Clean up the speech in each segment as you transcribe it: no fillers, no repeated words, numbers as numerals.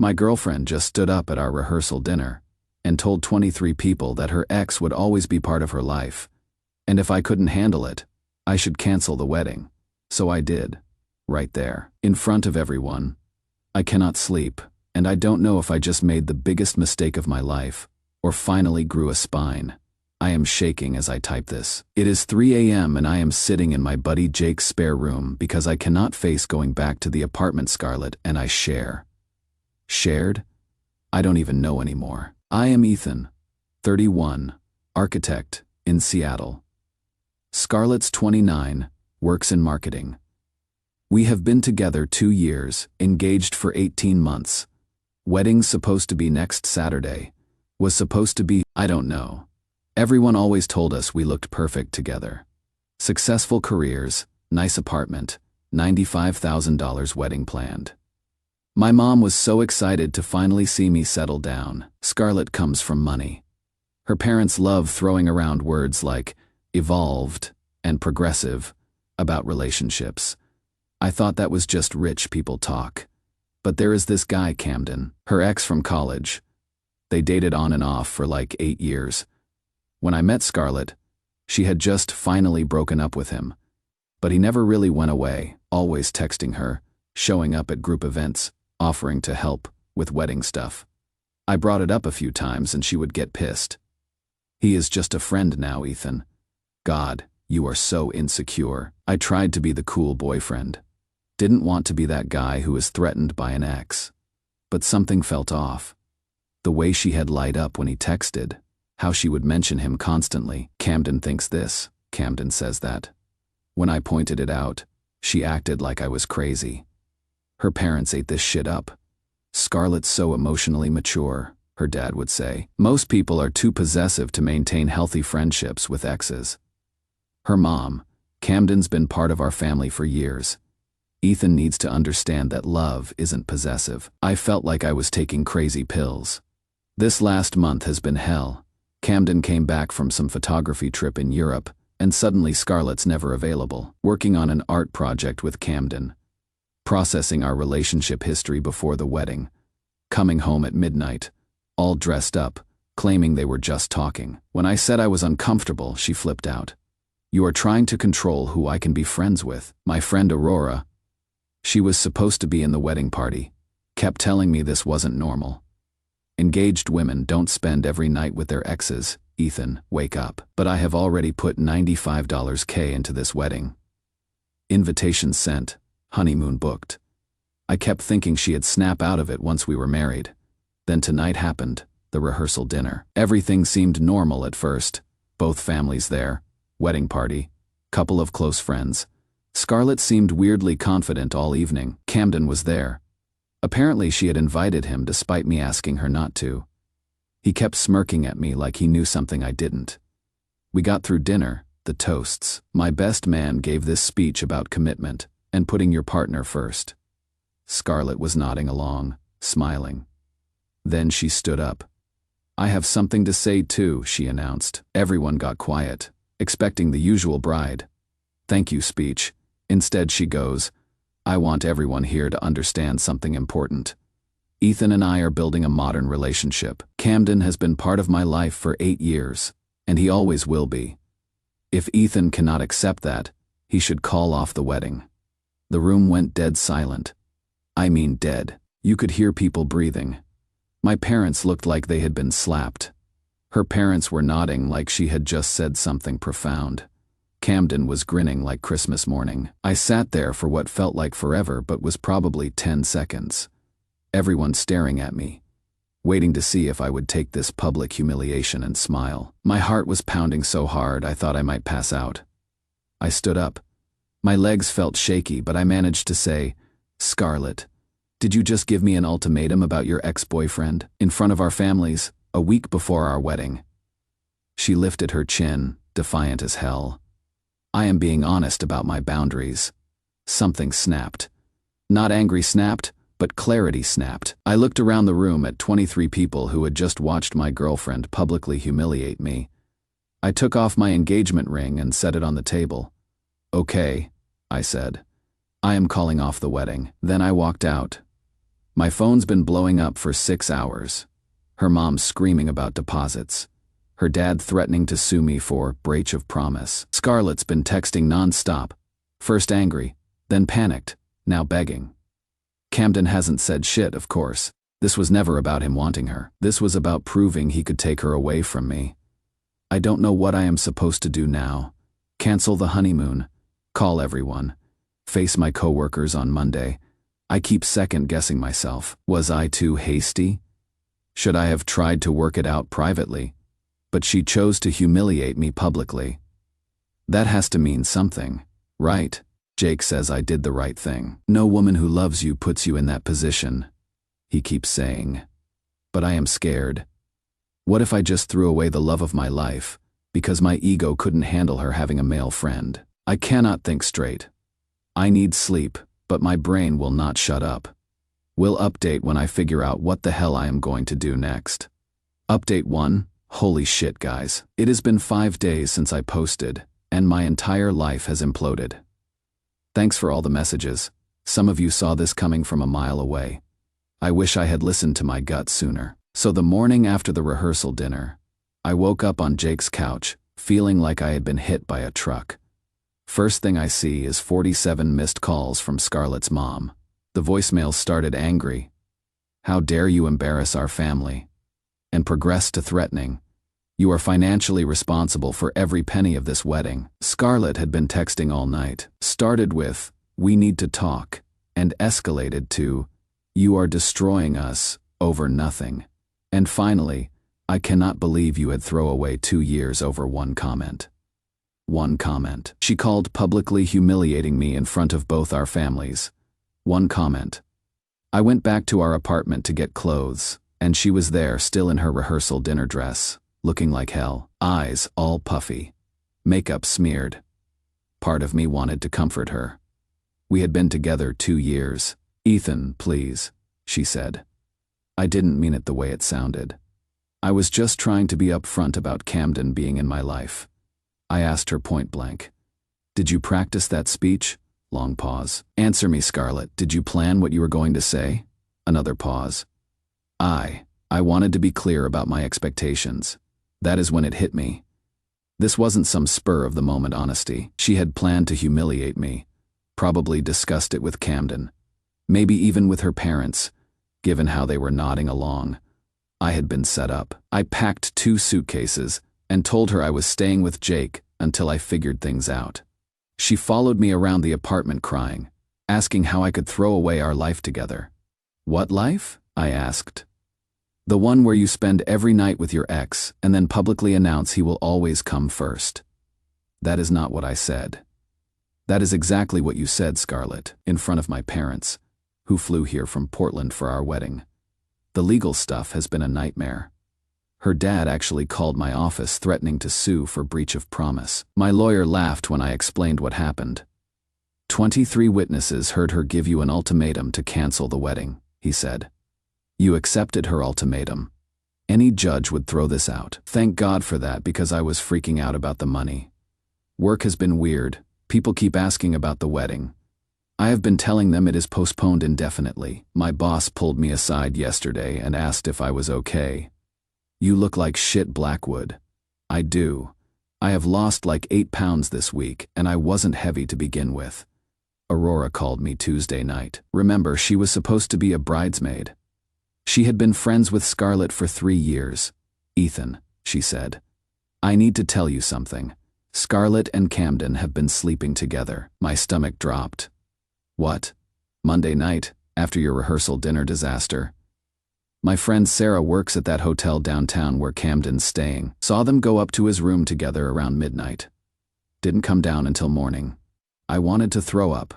My girlfriend just stood up at our rehearsal dinner and told 23 people that her ex would always be part of her life, and if I couldn't handle it, I should cancel the wedding. So I did, right there, in front of everyone. I cannot sleep, and I don't know if I just made the biggest mistake of my life, or finally grew a spine. I am shaking as I type this. It is 3 a.m. and I am sitting in my buddy Jake's spare room because I cannot face going back to the apartment Scarlett and I shared? I don't even know anymore. I am Ethan, 31, architect, in Seattle. Scarlett's 29, works in marketing. We have been together 2 years, engaged for 18 months. Wedding's supposed to be next Saturday. Was supposed to be, I don't know. Everyone always told us we looked perfect together. Successful careers, nice apartment, $95,000 wedding planned. My mom was so excited to finally see me settle down. Scarlett comes from money. Her parents love throwing around words like evolved and progressive about relationships. I thought that was just rich people talk. But there is this guy, Camden, her ex from college. They dated on and off for like 8 years. When I met Scarlett, she had just finally broken up with him. But he never really went away, always texting her, showing up at group events, offering to help with wedding stuff. I brought it up a few times and she would get pissed. He is just a friend now, Ethan. God, you are so insecure. I tried to be the cool boyfriend. Didn't want to be that guy who is threatened by an ex. But something felt off. The way she had light up when he texted, how she would mention him constantly. Camden thinks this, Camden says that. When I pointed it out, she acted like I was crazy. Her parents ate this shit up. Scarlett's so emotionally mature, her dad would say. Most people are too possessive to maintain healthy friendships with exes. Her mom, Camden's been part of our family for years. Ethan needs to understand that love isn't possessive. I felt like I was taking crazy pills. This last month has been hell. Camden came back from some photography trip in Europe, and suddenly Scarlett's never available. Working on an art project with Camden. Processing our relationship history before the wedding. Coming home at midnight, all dressed up, claiming they were just talking. When I said I was uncomfortable, she flipped out. You are trying to control who I can be friends with. My friend Aurora. She was supposed to be in the wedding party. Kept telling me this wasn't normal. Engaged women don't spend every night with their exes. Ethan, wake up. But I have already put $95K into this wedding. Invitation sent, honeymoon booked. I kept thinking she'd snap out of it once we were married. Then tonight happened, the rehearsal dinner. Everything seemed normal at first. Both families there, wedding party, couple of close friends. Scarlett seemed weirdly confident all evening. Camden was there. Apparently she had invited him despite me asking her not to. He kept smirking at me like he knew something I didn't. We got through dinner, the toasts. My best man gave this speech about commitment and putting your partner first. Scarlett was nodding along, smiling. Then she stood up. I have something to say too, she announced. Everyone got quiet, expecting the usual bride. Thank you speech. Instead she goes, I want everyone here to understand something important. Ethan and I are building a modern relationship. Camden has been part of my life for 8 years, and he always will be. If Ethan cannot accept that, he should call off the wedding. The room went dead silent. I mean dead. You could hear people breathing. My parents looked like they had been slapped. Her parents were nodding like she had just said something profound. Camden was grinning like Christmas morning. I sat there for what felt like forever but was probably 10 seconds. Everyone staring at me, waiting to see if I would take this public humiliation and smile. My heart was pounding so hard I thought I might pass out. I stood up. My legs felt shaky, but I managed to say, Scarlett, did you just give me an ultimatum about your ex-boyfriend in front of our families, a week before our wedding? She lifted her chin, defiant as hell. I am being honest about my boundaries. Something snapped. Not angry snapped, but clarity snapped. I looked around the room at 23 people who had just watched my girlfriend publicly humiliate me. I took off my engagement ring and set it on the table. Okay, I said. I am calling off the wedding. Then I walked out. My phone's been blowing up for 6 hours. Her mom's screaming about deposits. Her dad threatening to sue me for breach of promise. Scarlett's been texting non-stop. First angry, then panicked, now begging. Camden hasn't said shit, of course. This was never about him wanting her. This was about proving he could take her away from me. I don't know what I am supposed to do now. Cancel the honeymoon. Call everyone. Face my coworkers on Monday. I keep second-guessing myself. Was I too hasty? Should I have tried to work it out privately? But she chose to humiliate me publicly. That has to mean something, right? Jake says I did the right thing. No woman who loves you puts you in that position, he keeps saying. But I am scared. What if I just threw away the love of my life because my ego couldn't handle her having a male friend? I cannot think straight. I need sleep, but my brain will not shut up. We'll update when I figure out what the hell I am going to do next. Update 1. Holy shit, guys. It has been 5 days since I posted, and my entire life has imploded. Thanks for all the messages. Some of you saw this coming from a mile away. I wish I had listened to my gut sooner. So the morning after the rehearsal dinner, I woke up on Jake's couch, feeling like I had been hit by a truck. First thing I see is 47 missed calls from Scarlett's mom. The voicemail started angry. How dare you embarrass our family? And progressed to threatening. You are financially responsible for every penny of this wedding. Scarlett had been texting all night. Started with, we need to talk, and escalated to, you are destroying us, over nothing. And finally, I cannot believe you had thrown away 2 years over one comment. One comment. She called publicly humiliating me in front of both our families. One comment. I went back to our apartment to get clothes, and she was there still in her rehearsal dinner dress, looking like hell, eyes all puffy, makeup smeared. Part of me wanted to comfort her. We had been together 2 years. Ethan, please, she said. I didn't mean it the way it sounded. I was just trying to be upfront about Camden being in my life. I asked her point blank. Did you practice that speech? Long pause. Answer me, Scarlett. Did you plan what you were going to say? Another pause. I wanted to be clear about my expectations. That is when it hit me. This wasn't some spur-of-the-moment honesty. She had planned to humiliate me. Probably discussed it with Camden. Maybe even with her parents, given how they were nodding along. I had been set up. I packed 2 suitcases and told her I was staying with Jake until I figured things out. She followed me around the apartment crying, asking how I could throw away our life together. What life? I asked. The one where you spend every night with your ex and then publicly announce he will always come first. That is not what I said. That is exactly what you said, Scarlett, in front of my parents, who flew here from Portland for our wedding. The legal stuff has been a nightmare. Her dad actually called my office threatening to sue for breach of promise. My lawyer laughed when I explained what happened. 23 witnesses heard her give you an ultimatum to cancel the wedding, he said. You accepted her ultimatum. Any judge would throw this out. Thank God for that, because I was freaking out about the money. Work has been weird. People keep asking about the wedding. I have been telling them it is postponed indefinitely. My boss pulled me aside yesterday and asked if I was okay. You look like shit, Blackwood. I do. I have lost like 8 pounds this week, and I wasn't heavy to begin with. Aurora called me Tuesday night. Remember, she was supposed to be a bridesmaid. She had been friends with Scarlett for 3 years. Ethan, she said. I need to tell you something. Scarlett and Camden have been sleeping together. My stomach dropped. What? Monday night, after your rehearsal dinner disaster? My friend Sarah works at that hotel downtown where Camden's staying. Saw them go up to his room together around midnight. Didn't come down until morning. I wanted to throw up.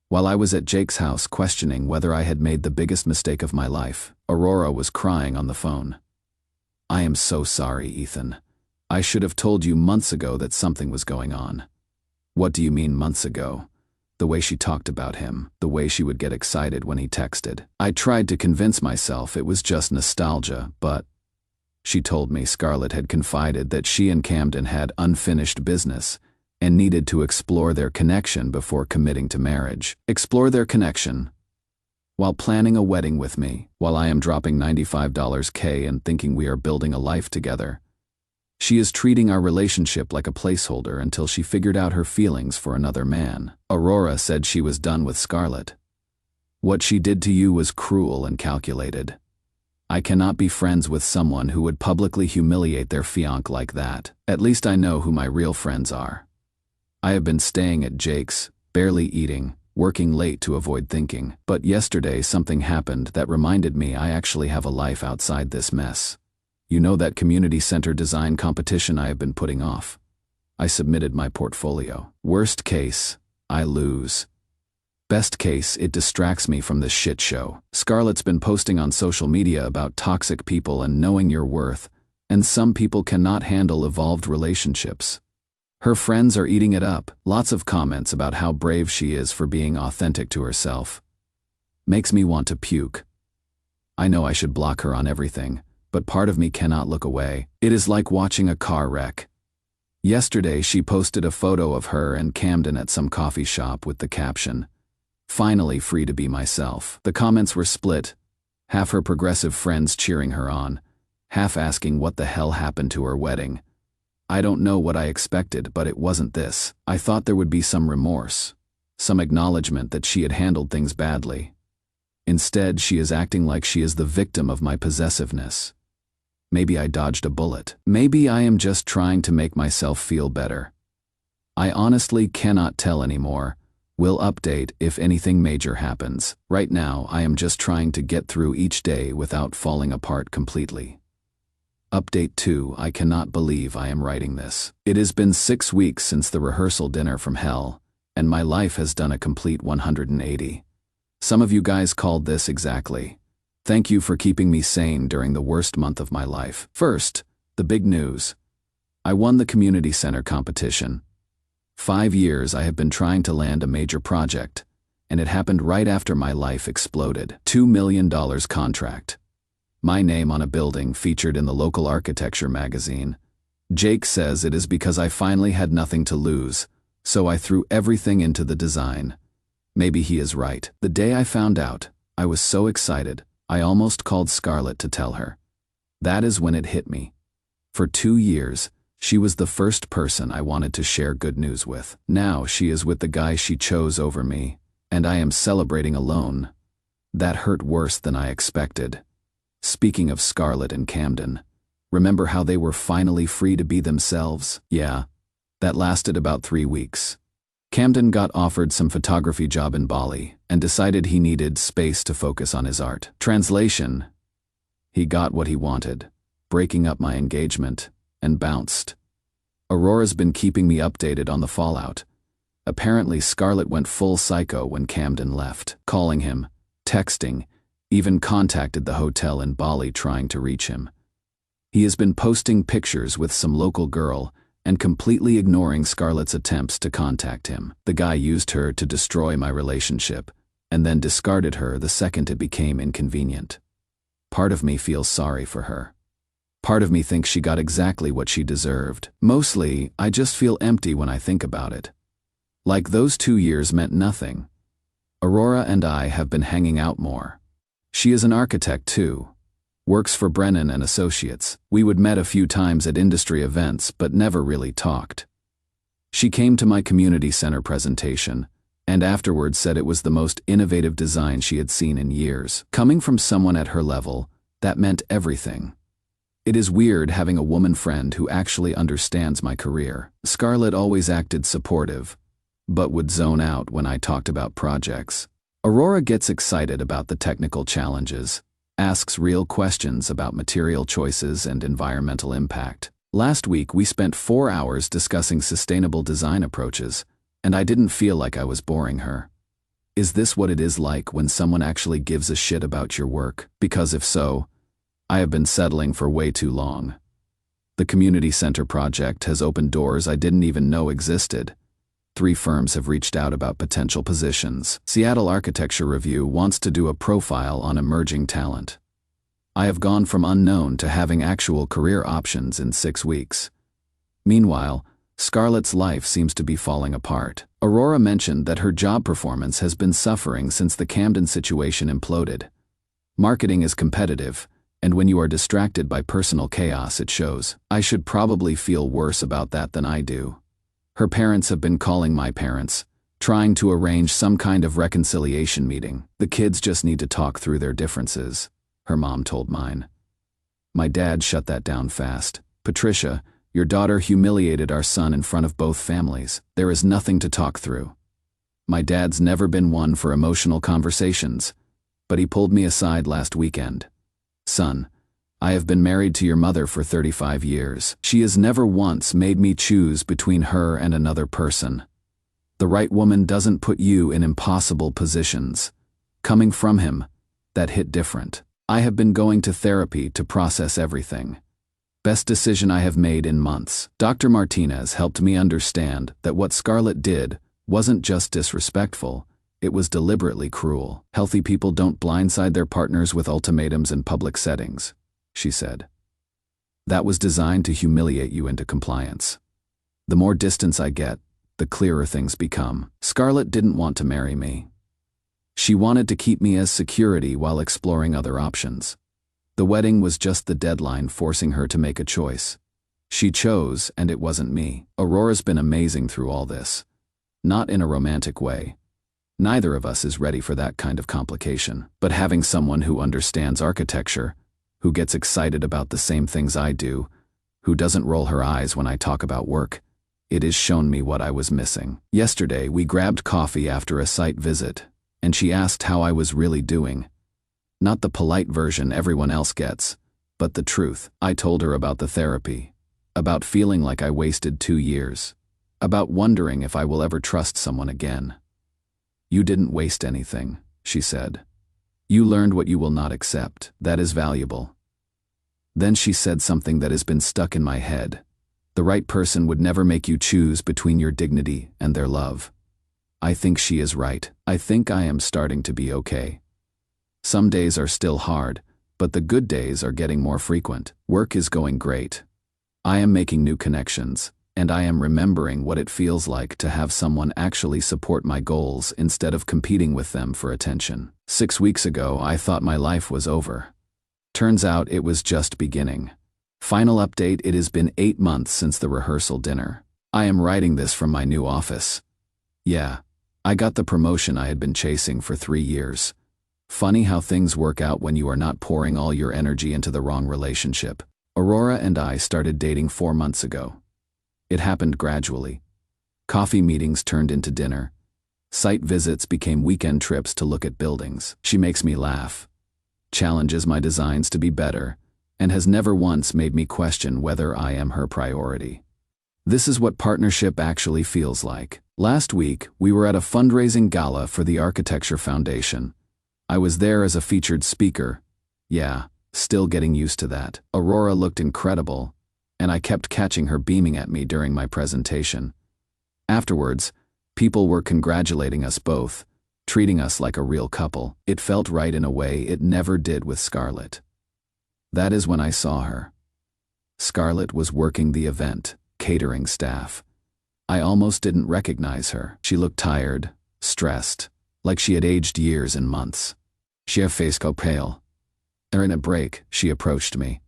While I was at Jake's house questioning whether I had made the biggest mistake of my life, Aurora was crying on the phone. I am so sorry, Ethan. I should have told you months ago that something was going on. What do you mean months ago? The way she talked about him, the way she would get excited when he texted. I tried to convince myself it was just nostalgia, but she told me Scarlett had confided that she and Camden had unfinished business and needed to explore their connection before committing to marriage. Explore their connection? while planning a wedding with me, while I am dropping $95K and thinking we are building a life together. She is treating our relationship like a placeholder until she figured out her feelings for another man. Aurora said she was done with Scarlett. What she did to you was cruel and calculated. I cannot be friends with someone who would publicly humiliate their fiancé like that. At least I know who my real friends are. I have been staying at Jake's, barely eating, working late to avoid thinking, but yesterday something happened that reminded me I actually have a life outside this mess. You know that community center design competition I have been putting off? I submitted my portfolio. Worst case, I lose. Best case, it distracts me from this shit show. Scarlett's been posting on social media about toxic people and knowing your worth, and some people cannot handle evolved relationships. Her friends are eating it up, lots of comments about how brave she is for being authentic to herself. Makes me want to puke. I know I should block her on everything, but part of me cannot look away. It is like watching a car wreck. Yesterday she posted a photo of her and Camden at some coffee shop with the caption, "Finally free to be myself." The comments were split, half her progressive friends cheering her on, half asking what the hell happened to her wedding. I don't know what I expected, but it wasn't this. I thought there would be some remorse, some acknowledgement that she had handled things badly. Instead, she is acting like she is the victim of my possessiveness. Maybe I dodged a bullet. Maybe I am just trying to make myself feel better. I honestly cannot tell anymore. Will update if anything major happens. Right now, I am just trying to get through each day without falling apart completely. Update 2. I cannot believe I am writing this. It has been 6 weeks since the rehearsal dinner from hell, and my life has done a complete 180. Some of you guys called this exactly. Thank you for keeping me sane during the worst month of my life. First, the big news. I won the community center competition. 5 years I have been trying to land a major project, and it happened right after my life exploded. $2 million contract. My name on a building featured in the local architecture magazine. Jake says it is because I finally had nothing to lose, so I threw everything into the design. Maybe he is right. The day I found out, I was so excited, I almost called Scarlett to tell her. That is when it hit me. For 2 years, she was the first person I wanted to share good news with. Now she is with the guy she chose over me, and I am celebrating alone. That hurt worse than I expected. Speaking of Scarlett and Camden, remember how they were finally free to be themselves? Yeah, that lasted about 3 weeks. Camden got offered some photography job in Bali and decided he needed space to focus on his art. Translation: he got what he wanted, breaking up my engagement, and bounced. Aurora's been keeping me updated on the fallout. Apparently Scarlett went full psycho when Camden left, calling him, texting, even contacted the hotel in Bali trying to reach him. He has been posting pictures with some local girl and completely ignoring Scarlett's attempts to contact him. The guy used her to destroy my relationship and then discarded her the second it became inconvenient. Part of me feels sorry for her. Part of me thinks she got exactly what she deserved. Mostly, I just feel empty when I think about it. Like those 2 years meant nothing. Aurora and I have been hanging out more. She is an architect too. Works for Brennan and Associates. We would met a few times at industry events but never really talked. She came to my community center presentation and afterwards said it was the most innovative design she had seen in years. Coming from someone at her level, that meant everything. It is weird having a woman friend who actually understands my career. Scarlett always acted supportive, but would zone out when I talked about projects. Aurora gets excited about the technical challenges, asks real questions about material choices and environmental impact. Last week we spent 4 hours discussing sustainable design approaches, and I didn't feel like I was boring her. Is this what it is like when someone actually gives a shit about your work? Because if so, I have been settling for way too long. The community center project has opened doors I didn't even know existed. 3 firms have reached out about potential positions. Seattle Architecture Review wants to do a profile on emerging talent. I have gone from unknown to having actual career options in 6 weeks. Meanwhile, Scarlett's life seems to be falling apart. Aurora mentioned that her job performance has been suffering since the Camden situation imploded. Marketing is competitive, and when you are distracted by personal chaos, it shows. I should probably feel worse about that than I do. Her parents have been calling my parents, trying to arrange some kind of reconciliation meeting. The kids just need to talk through their differences, her mom told mine. My dad shut that down fast. Patricia, your daughter humiliated our son in front of both families. There is nothing to talk through. My dad's never been one for emotional conversations, but he pulled me aside last weekend. Son, I have been married to your mother for 35 years. She has never once made me choose between her and another person. The right woman doesn't put you in impossible positions. Coming from him, that hit different. I have been going to therapy to process everything. Best decision I have made in months. Dr. Martinez helped me understand that what Scarlett did wasn't just disrespectful, it was deliberately cruel. Healthy people don't blindside their partners with ultimatums in public settings, she said. That was designed to humiliate you into compliance. The more distance I get, the clearer things become. Scarlett didn't want to marry me. She wanted to keep me as security while exploring other options. The wedding was just the deadline forcing her to make a choice. She chose, and it wasn't me. Aurora's been amazing through all this. Not in a romantic way. Neither of us is ready for that kind of complication. But having someone who understands architecture, who gets excited about the same things I do, who doesn't roll her eyes when I talk about work, it has shown me what I was missing. Yesterday, we grabbed coffee after a site visit, and she asked how I was really doing. Not the polite version everyone else gets, but the truth. I told her about the therapy, about feeling like I wasted 2 years, about wondering if I will ever trust someone again. You didn't waste anything, she said. You learned what you will not accept. That is valuable. Then she said something that has been stuck in my head. The right person would never make you choose between your dignity and their love. I think she is right. I think I am starting to be okay. Some days are still hard, but the good days are getting more frequent. Work is going great. I am making new connections, and I am remembering what it feels like to have someone actually support my goals instead of competing with them for attention. 6 weeks ago, I thought my life was over. Turns out it was just beginning. Final update: it has been 8 months since the rehearsal dinner. I am writing this from my new office. Yeah, I got the promotion I had been chasing for 3 years. Funny how things work out when you are not pouring all your energy into the wrong relationship. Aurora and I started dating 4 months ago. It happened gradually. Coffee meetings turned into dinner. Site visits became weekend trips to look at buildings. She makes me laugh, challenges my designs to be better, and has never once made me question whether I am her priority. This is what partnership actually feels like. Last week, we were at a fundraising gala for the Architecture Foundation. I was there as a featured speaker. Yeah, still getting used to that. Aurora looked incredible, and I kept catching her beaming at me during my presentation. Afterwards, people were congratulating us both, treating us like a real couple. It felt right in a way it never did with Scarlett. That is when I saw her. Scarlett was working the event, catering staff. I almost didn't recognize her. She looked tired, stressed, like she had aged years and months. She face go pale. During a break, she approached me.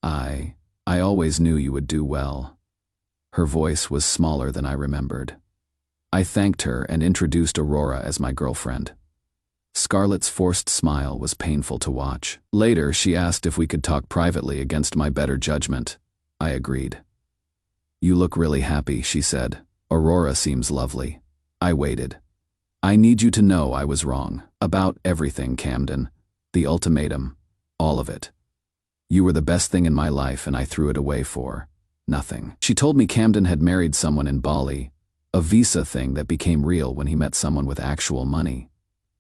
I always knew you would do well. Her voice was smaller than I remembered. I thanked her and introduced Aurora as my girlfriend. Scarlett's forced smile was painful to watch. Later, she asked if we could talk privately against my better judgment. I agreed. You look really happy, she said. Aurora seems lovely. I waited. I need you to know I was wrong. About everything, Camden. The ultimatum. All of it. You were the best thing in my life and I threw it away for nothing. She told me Camden had married someone in Bali, a visa thing that became real when he met someone with actual money.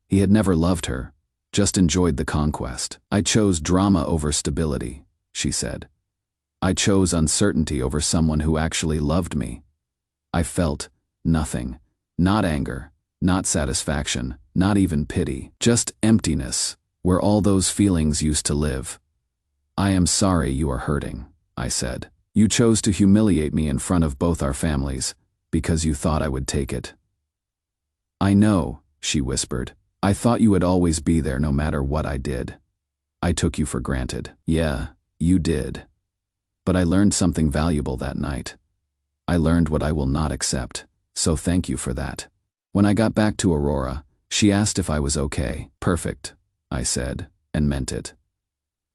He had never loved her, just enjoyed the conquest. I chose drama over stability, she said. I chose uncertainty over someone who actually loved me. I felt nothing, not anger, not satisfaction, not even pity, just emptiness, where all those feelings used to live. I am sorry you are hurting, I said. You chose to humiliate me in front of both our families, because you thought I would take it. I know, she whispered. I thought you would always be there no matter what I did. I took you for granted. Yeah, you did. But I learned something valuable that night. I learned what I will not accept, so thank you for that. When I got back to Aurora, she asked if I was okay. Perfect, I said, and meant it.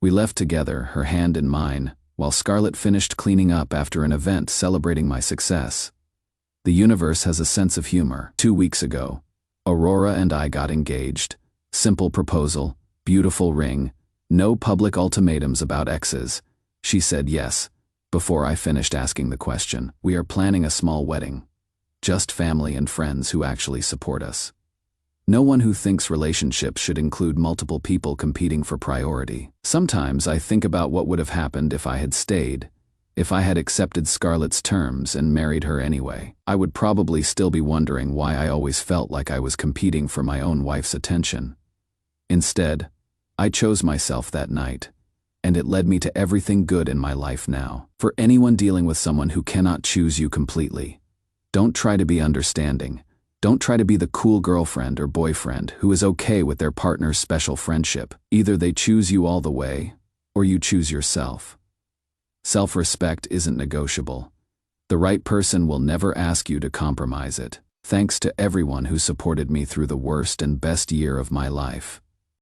We left together, her hand in mine, while Scarlett finished cleaning up after an event celebrating my success. The universe has a sense of humor. 2 weeks ago, Aurora and I got engaged. Simple proposal, beautiful ring, no public ultimatums about exes. She said yes, before I finished asking the question. We are planning a small wedding. Just family and friends who actually support us. No one who thinks relationships should include multiple people competing for priority. Sometimes I think about what would have happened if I had stayed, if I had accepted Scarlett's terms and married her anyway. I would probably still be wondering why I always felt like I was competing for my own wife's attention. Instead, I chose myself that night, and it led me to everything good in my life now. For anyone dealing with someone who cannot choose you completely, don't try to be understanding. Don't try to be the cool girlfriend or boyfriend who is okay with their partner's special friendship. Either they choose you all the way, or you choose yourself. Self-respect isn't negotiable. The right person will never ask you to compromise it. Thanks to everyone who supported me through the worst and best year of my life.